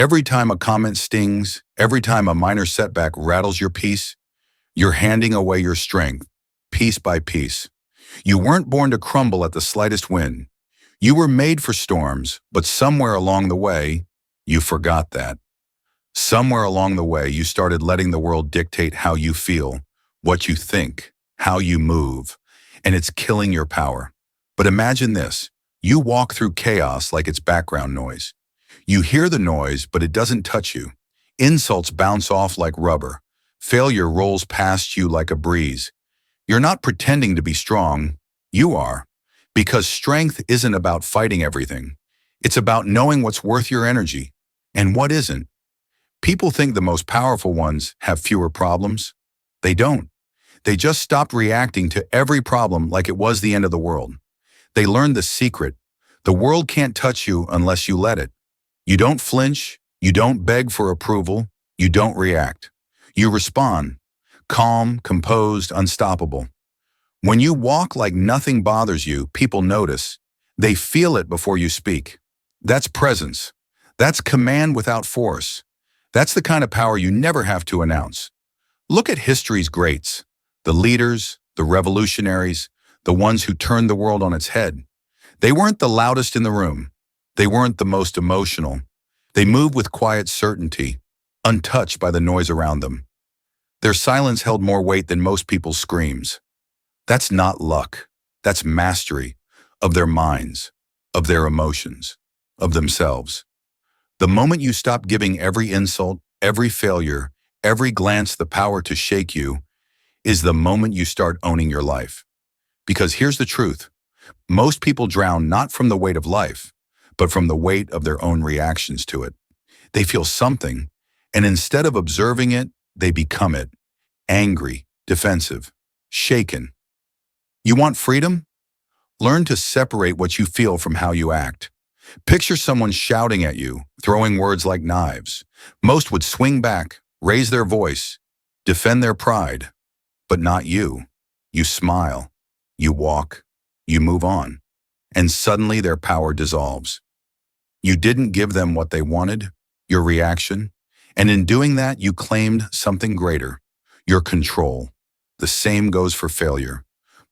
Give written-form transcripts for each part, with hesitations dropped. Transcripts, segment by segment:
Every time a comment stings, every time a minor setback rattles your peace, you're handing away your strength, piece by piece. You weren't born to crumble at the slightest wind. You were made for storms, but somewhere along the way, you forgot that. Somewhere along the way, you started letting the world dictate how you feel, what you think, how you move, and it's killing your power. But imagine this. You walk through chaos like it's background noise. You hear the noise, but it doesn't touch you. Insults bounce off like rubber. Failure rolls past you like a breeze. You're not pretending to be strong. You are. Because strength isn't about fighting everything. It's about knowing what's worth your energy and what isn't. People think the most powerful ones have fewer problems. They don't. They just stopped reacting to every problem like it was the end of the world. They learned the secret. The world can't touch you unless you let it. You don't flinch. You don't beg for approval. You don't react. You respond. Calm, composed, unstoppable. When you walk like nothing bothers you, people notice. They feel it before you speak. That's presence. That's command without force. That's the kind of power you never have to announce. Look at history's greats, the leaders, the revolutionaries, the ones who turned the world on its head. They weren't the loudest in the room. They weren't the most emotional. They moved with quiet certainty, untouched by the noise around them. Their silence held more weight than most people's screams. That's not luck. That's mastery of their minds, of their emotions, of themselves. The moment you stop giving every insult, every failure, every glance the power to shake you, is the moment you start owning your life. Because here's the truth. Most people drown not from the weight of life, but from the weight of their own reactions to it. They feel something, and instead of observing it, they become it. Angry, defensive, shaken. You want freedom? Learn to separate what you feel from how you act. Picture someone shouting at you, throwing words like knives. Most would swing back, raise their voice, defend their pride. But not you. You smile, you walk, you move on, and suddenly their power dissolves. You didn't give them what they wanted, your reaction, and in doing that, you claimed something greater, your control. The same goes for failure.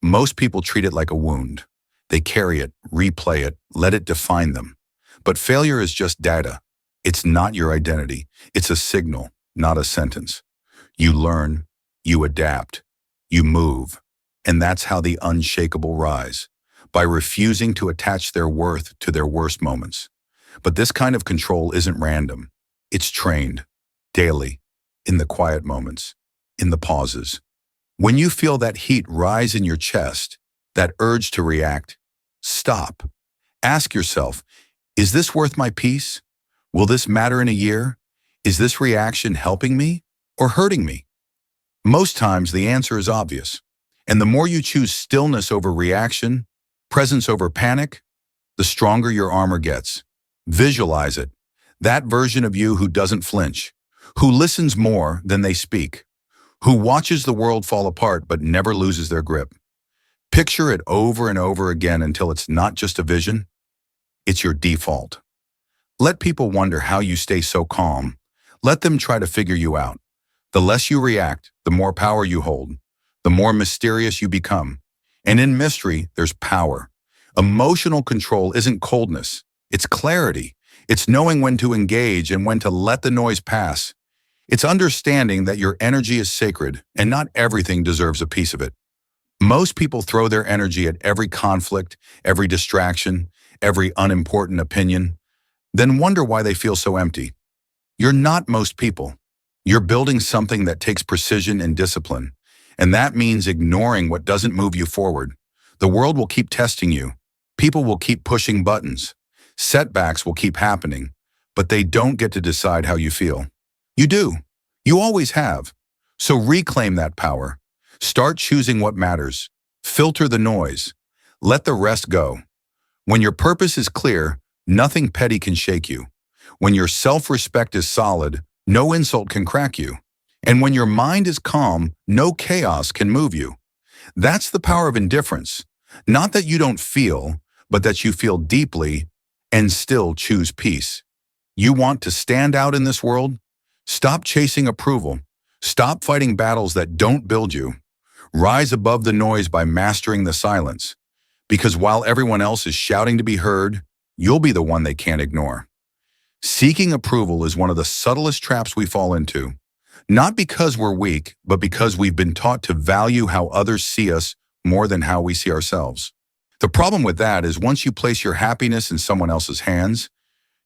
Most people treat it like a wound. They carry it, replay it, let it define them. But failure is just data. It's not your identity. It's a signal, not a sentence. You learn, you adapt, you move, and that's how the unshakable rise, by refusing to attach their worth to their worst moments. But this kind of control isn't random. It's trained, daily, in the quiet moments, in the pauses. When you feel that heat rise in your chest, that urge to react, stop. Ask yourself, is this worth my peace? Will this matter in a year? Is this reaction helping me or hurting me? Most times the answer is obvious. And the more you choose stillness over reaction, presence over panic, the stronger your armor gets. Visualize it. That version of you who doesn't flinch, who listens more than they speak, who watches the world fall apart but never loses their grip. Picture it over and over again until it's not just a vision, it's your default. Let people wonder how you stay so calm. Let them try to figure you out. The less you react, the more power you hold, the more mysterious you become. And in mystery, there's power. Emotional control isn't coldness, it's clarity. It's knowing when to engage and when to let the noise pass. It's understanding that your energy is sacred and not everything deserves a piece of it. Most people throw their energy at every conflict, every distraction, every unimportant opinion, then wonder why they feel so empty. You're not most people. You're building something that takes precision and discipline, and that means ignoring what doesn't move you forward. The world will keep testing you. People will keep pushing buttons. Setbacks will keep happening, but they don't get to decide how you feel. You do. You always have. So reclaim that power. Start choosing what matters. Filter the noise. Let the rest go. When your purpose is clear, nothing petty can shake you. When your self-respect is solid, no insult can crack you. And when your mind is calm, no chaos can move you. That's the power of indifference. Not that you don't feel, but that you feel deeply and still choose peace. You want to stand out in this world? Stop chasing approval. Stop fighting battles that don't build you. Rise above the noise by mastering the silence. Because while everyone else is shouting to be heard, you'll be the one they can't ignore. Seeking approval is one of the subtlest traps we fall into. Not because we're weak, but because we've been taught to value how others see us more than how we see ourselves. The problem with that is once you place your happiness in someone else's hands,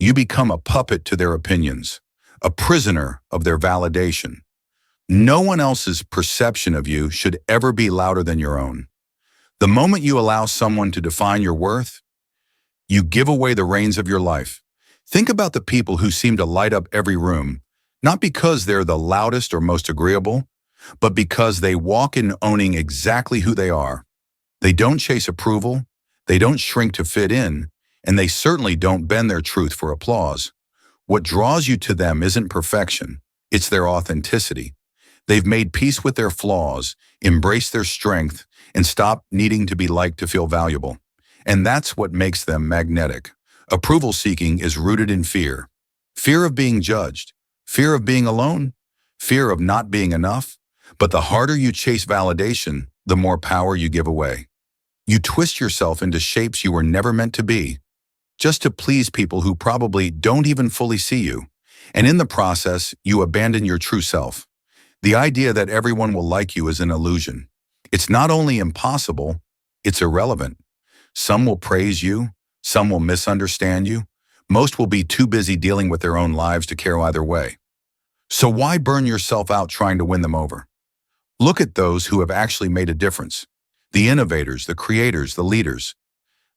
you become a puppet to their opinions, a prisoner of their validation. No one else's perception of you should ever be louder than your own. The moment you allow someone to define your worth, you give away the reins of your life. Think about the people who seem to light up every room, not because they're the loudest or most agreeable, but because they walk in owning exactly who they are. They don't chase approval, they don't shrink to fit in, and they certainly don't bend their truth for applause. What draws you to them isn't perfection, it's their authenticity. They've made peace with their flaws, embraced their strength, and stopped needing to be liked to feel valuable. And that's what makes them magnetic. Approval seeking is rooted in fear. Fear of being judged, fear of being alone, fear of not being enough. But the harder you chase validation, the more power you give away. You twist yourself into shapes you were never meant to be, just to please people who probably don't even fully see you. And in the process, you abandon your true self. The idea that everyone will like you is an illusion. It's not only impossible, it's irrelevant. Some will praise you, some will misunderstand you. Most will be too busy dealing with their own lives to care either way. So why burn yourself out trying to win them over? Look at those who have actually made a difference. The innovators, the creators, the leaders.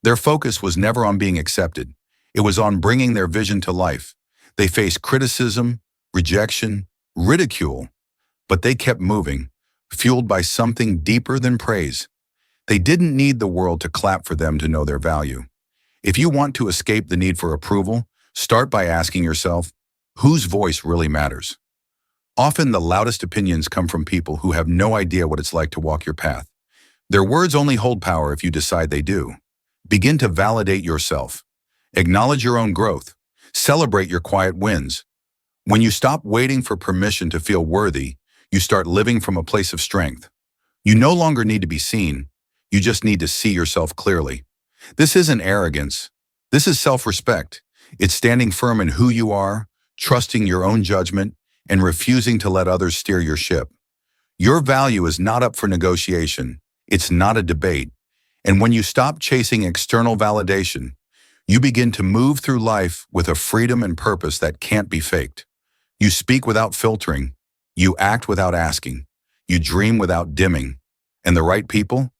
Their focus was never on being accepted. It was on bringing their vision to life. They faced criticism, rejection, ridicule, but they kept moving, fueled by something deeper than praise. They didn't need the world to clap for them to know their value. If you want to escape the need for approval, start by asking yourself, whose voice really matters? Often the loudest opinions come from people who have no idea what it's like to walk your path. Their words only hold power if you decide they do. Begin to validate yourself. Acknowledge your own growth. Celebrate your quiet wins. When you stop waiting for permission to feel worthy, you start living from a place of strength. You no longer need to be seen. You just need to see yourself clearly. This isn't arrogance. This is self-respect. It's standing firm in who you are, trusting your own judgment, and refusing to let others steer your ship. Your value is not up for negotiation. It's not a debate. And when you stop chasing external validation, you begin to move through life with a freedom and purpose that can't be faked. You speak without filtering. You act without asking. You dream without dimming. And the right people?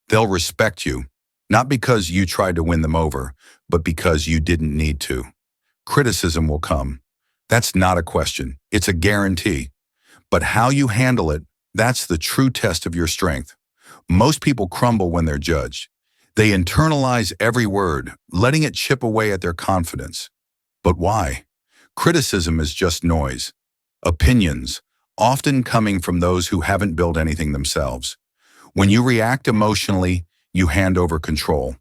They'll respect you, not because you tried to win them over, but because you didn't need to. Criticism will come. That's not a question. It's a guarantee. But how you handle it, that's the true test of your strength. Most people crumble when they're judged. They internalize every word, letting it chip away at their confidence. But why? Criticism is just noise. Opinions, often coming from those who haven't built anything themselves. When you react emotionally, you hand over control.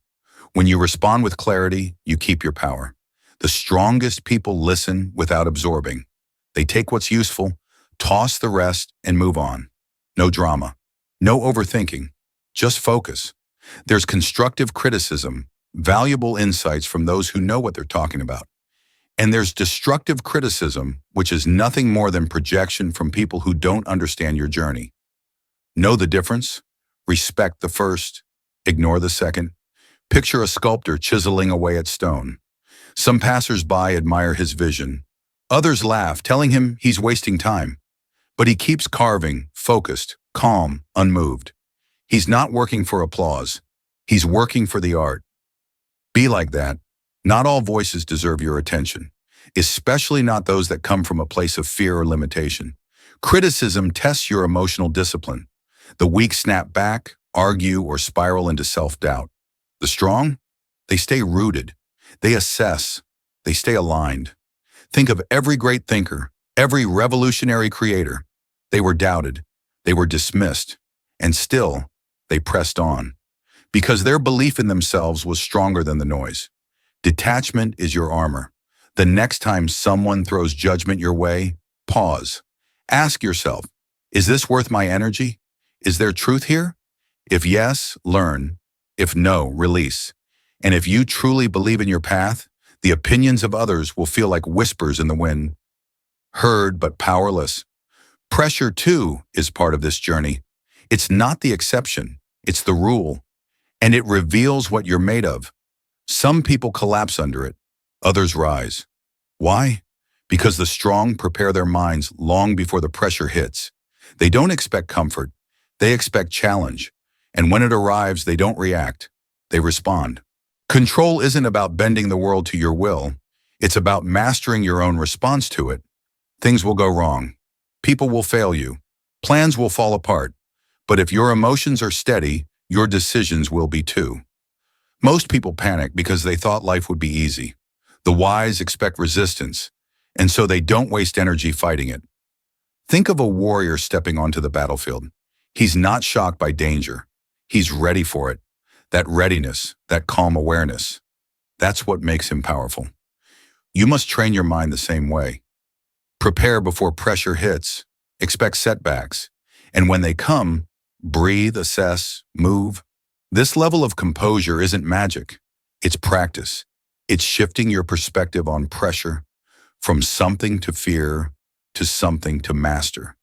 When you respond with clarity, you keep your power. The strongest people listen without absorbing. They take what's useful, toss the rest, and move on. No drama. No overthinking. Just focus. There's constructive criticism, valuable insights from those who know what they're talking about. And there's destructive criticism, which is nothing more than projection from people who don't understand your journey. Know the difference? Respect the first, ignore the second. Picture a sculptor chiseling away at stone. Some passers-by admire his vision. Others laugh, telling him he's wasting time. But he keeps carving, focused, calm, unmoved. He's not working for applause. He's working for the art. Be like that. Not all voices deserve your attention, especially not those that come from a place of fear or limitation. Criticism tests your emotional discipline. The weak snap back, argue, or spiral into self-doubt. The strong? They stay rooted. They assess. They stay aligned. Think of every great thinker, every revolutionary creator. They were doubted. They were dismissed. And still, they pressed on. Because their belief in themselves was stronger than the noise. Detachment is your armor. The next time someone throws judgment your way, pause. Ask yourself, is this worth my energy? Is there truth here? If yes, learn. If no, release. And if you truly believe in your path, the opinions of others will feel like whispers in the wind, heard but powerless. Pressure, too, is part of this journey. It's not the exception, it's the rule. And it reveals what you're made of. Some people collapse under it, others rise. Why? Because the strong prepare their minds long before the pressure hits. They don't expect comfort, they expect challenge. And when it arrives, they don't react, they respond. Control isn't about bending the world to your will, it's about mastering your own response to it. Things will go wrong. People will fail you. Plans will fall apart. But if your emotions are steady, your decisions will be too. Most people panic because they thought life would be easy. The wise expect resistance, and so they don't waste energy fighting it. Think of a warrior stepping onto the battlefield. He's not shocked by danger. He's ready for it. That readiness, that calm awareness, that's what makes him powerful. You must train your mind the same way. Prepare before pressure hits. Expect setbacks. And when they come, breathe, assess, move. This level of composure isn't magic. It's practice. It's shifting your perspective on pressure from something to fear to something to master.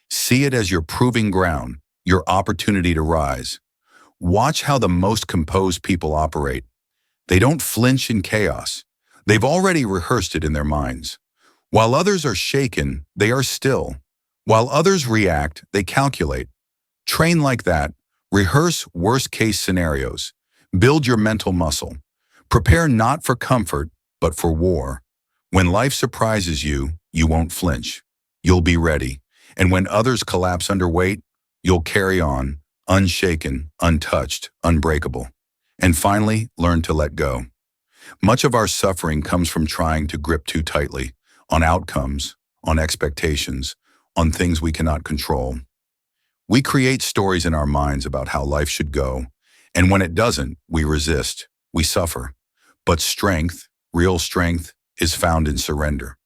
See it as your proving ground, your opportunity to rise. Watch how the most composed people operate. They don't flinch in chaos. They've already rehearsed it in their minds. While others are shaken, they are still. While others react, they calculate. Train like that. Rehearse worst-case scenarios. Build your mental muscle. Prepare not for comfort, but for war. When life surprises you, you won't flinch. You'll be ready. And when others collapse under weight, you'll carry on, unshaken, untouched, unbreakable. And finally, learn to let go. Much of our suffering comes from trying to grip too tightly on outcomes, on expectations, on things we cannot control. We create stories in our minds about how life should go, and when it doesn't, we resist, we suffer. But strength, real strength, is found in surrender.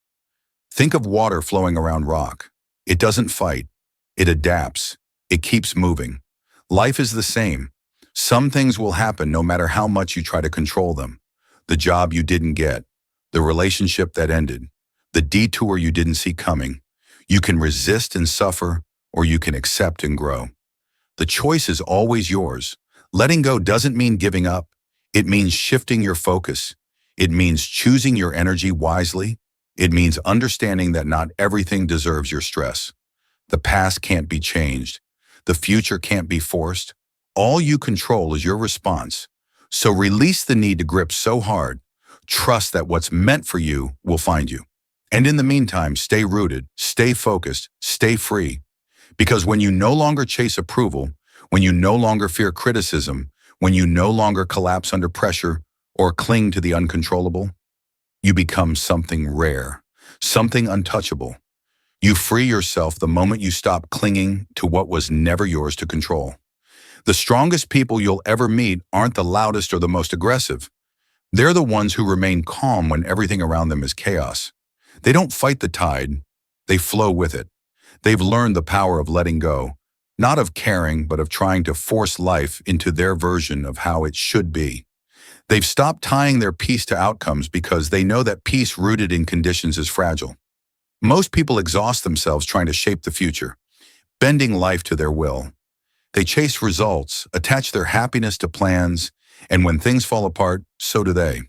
Think of water flowing around rock. It doesn't fight, it adapts, it keeps moving. Life is the same. Some things will happen no matter how much you try to control them. The job you didn't get, the relationship that ended, the detour you didn't see coming. You can resist and suffer, or you can accept and grow. The choice is always yours. Letting go doesn't mean giving up. It means shifting your focus. It means choosing your energy wisely. It means understanding that not everything deserves your stress. The past can't be changed. The future can't be forced. All you control is your response. So release the need to grip so hard. Trust that what's meant for you will find you. And in the meantime, stay rooted, stay focused, stay free. Because when you no longer chase approval, when you no longer fear criticism, when you no longer collapse under pressure or cling to the uncontrollable, you become something rare, something untouchable. You free yourself the moment you stop clinging to what was never yours to control. The strongest people you'll ever meet aren't the loudest or the most aggressive. They're the ones who remain calm when everything around them is chaos. They don't fight the tide, they flow with it. They've learned the power of letting go, not of caring, but of trying to force life into their version of how it should be. They've stopped tying their peace to outcomes because they know that peace rooted in conditions is fragile. Most people exhaust themselves trying to shape the future, bending life to their will. They chase results, attach their happiness to plans, and when things fall apart, so do they.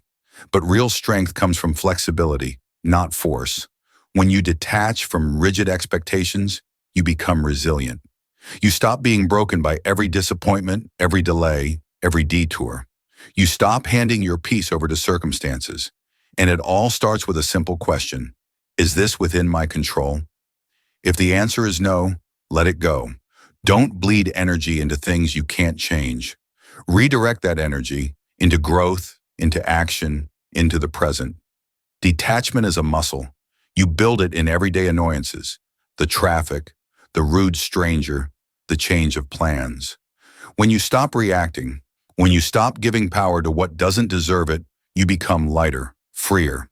But real strength comes from flexibility, not force. When you detach from rigid expectations, you become resilient. You stop being broken by every disappointment, every delay, every detour. You stop handing your peace over to circumstances. And it all starts with a simple question. Is this within my control? If the answer is no, let it go. Don't bleed energy into things you can't change. Redirect that energy into growth, into action, into the present. Detachment is a muscle. You build it in everyday annoyances, the traffic, the rude stranger, the change of plans. When you stop reacting, when you stop giving power to what doesn't deserve it, you become lighter, freer.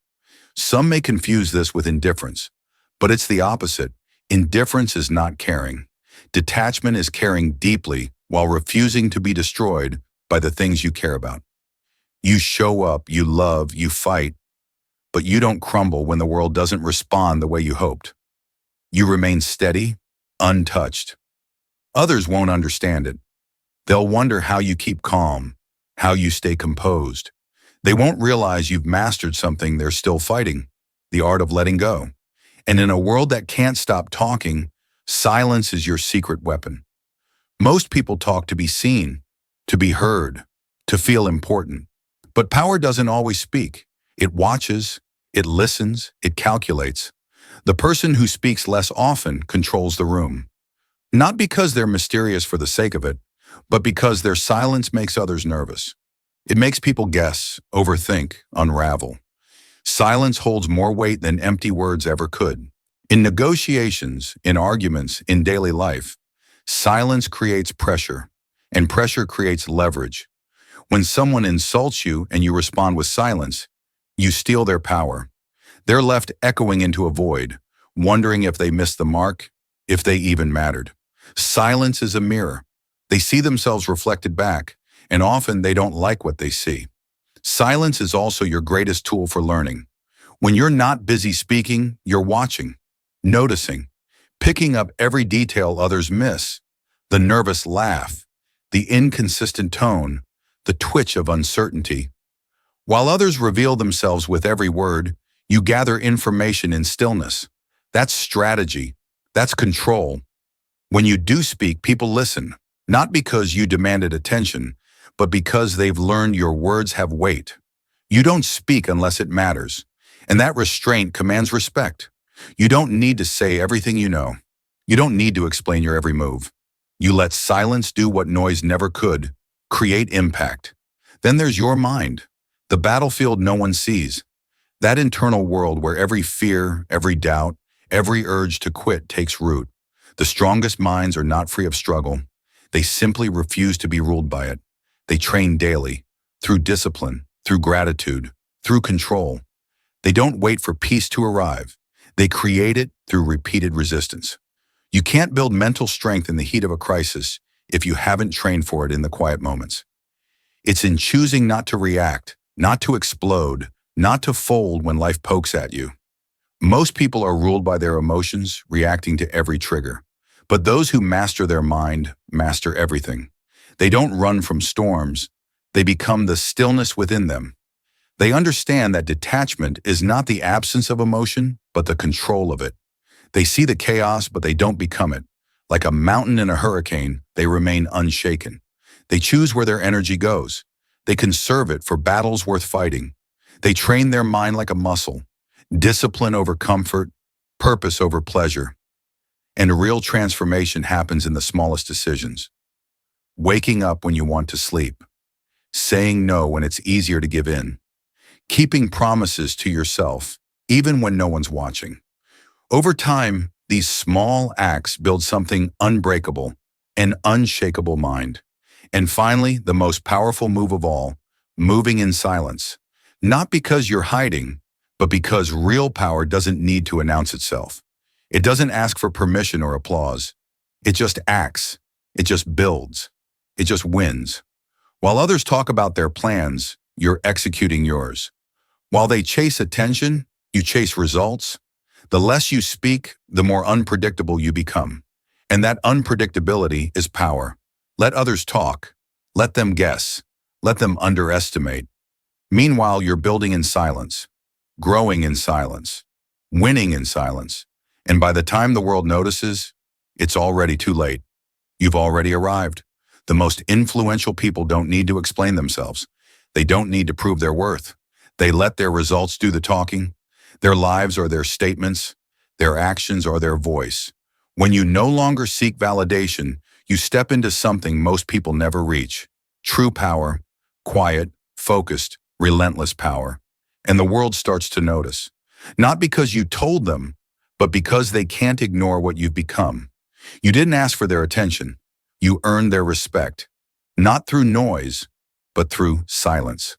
Some may confuse this with indifference, but it's the opposite. Indifference is not caring. Detachment is caring deeply while refusing to be destroyed by the things you care about. You show up, you love, you fight, but you don't crumble when the world doesn't respond the way you hoped. You remain steady, untouched. Others won't understand it. They'll wonder how you keep calm, how you stay composed. They won't realize you've mastered something they're still fighting, the art of letting go. And in a world that can't stop talking, silence is your secret weapon. Most people talk to be seen, to be heard, to feel important. But power doesn't always speak. It watches, it listens, it calculates. The person who speaks less often controls the room. Not because they're mysterious for the sake of it, but because their silence makes others nervous. It makes people guess, overthink, unravel. Silence holds more weight than empty words ever could. In negotiations, in arguments, in daily life, silence creates pressure, and pressure creates leverage. When someone insults you and you respond with silence, you steal their power. They're left echoing into a void, wondering if they missed the mark, if they even mattered. Silence is a mirror. They see themselves reflected back, and often they don't like what they see. Silence is also your greatest tool for learning. When you're not busy speaking, you're watching, noticing, picking up every detail others miss, the nervous laugh, the inconsistent tone, the twitch of uncertainty. While others reveal themselves with every word, you gather information in stillness. That's strategy. That's control. When you do speak, people listen, not because you demanded attention, but because they've learned your words have weight. You don't speak unless it matters, and that restraint commands respect. You don't need to say everything you know. You don't need to explain your every move. You let silence do what noise never could, create impact. Then there's your mind, the battlefield no one sees. That internal world where every fear, every doubt, every urge to quit takes root. The strongest minds are not free of struggle. They simply refuse to be ruled by it. They train daily, through discipline, through gratitude, through control. They don't wait for peace to arrive. They create it through repeated resistance. You can't build mental strength in the heat of a crisis if you haven't trained for it in the quiet moments. It's in choosing not to react, not to explode, not to fold when life pokes at you. Most people are ruled by their emotions, reacting to every trigger. But those who master their mind master everything. They don't run from storms. They become the stillness within them. They understand that detachment is not the absence of emotion, but the control of it. They see the chaos, but they don't become it. Like a mountain in a hurricane, they remain unshaken. They choose where their energy goes. They conserve it for battles worth fighting. They train their mind like a muscle. Discipline over comfort, purpose over pleasure. And real transformation happens in the smallest decisions. Waking up when you want to sleep. Saying no when it's easier to give in. Keeping promises to yourself, even when no one's watching. Over time, these small acts build something unbreakable, an unshakable mind. And finally, the most powerful move of all, moving in silence. Not because you're hiding, but because real power doesn't need to announce itself. It doesn't ask for permission or applause. It just acts. It just builds. It just wins. While others talk about their plans, you're executing yours. While they chase attention, you chase results. The less you speak, the more unpredictable you become. And that unpredictability is power. Let others talk. Let them guess. Let them underestimate. Meanwhile, you're building in silence, growing in silence, winning in silence. And by the time the world notices, it's already too late. You've already arrived. The most influential people don't need to explain themselves. They don't need to prove their worth. They let their results do the talking. Their lives are their statements. Their actions are their voice. When you no longer seek validation, you step into something most people never reach. True power, quiet, focused, relentless power. And the world starts to notice. Not because you told them, but because they can't ignore what you've become. You didn't ask for their attention. You earned their respect. Not through noise, but through silence.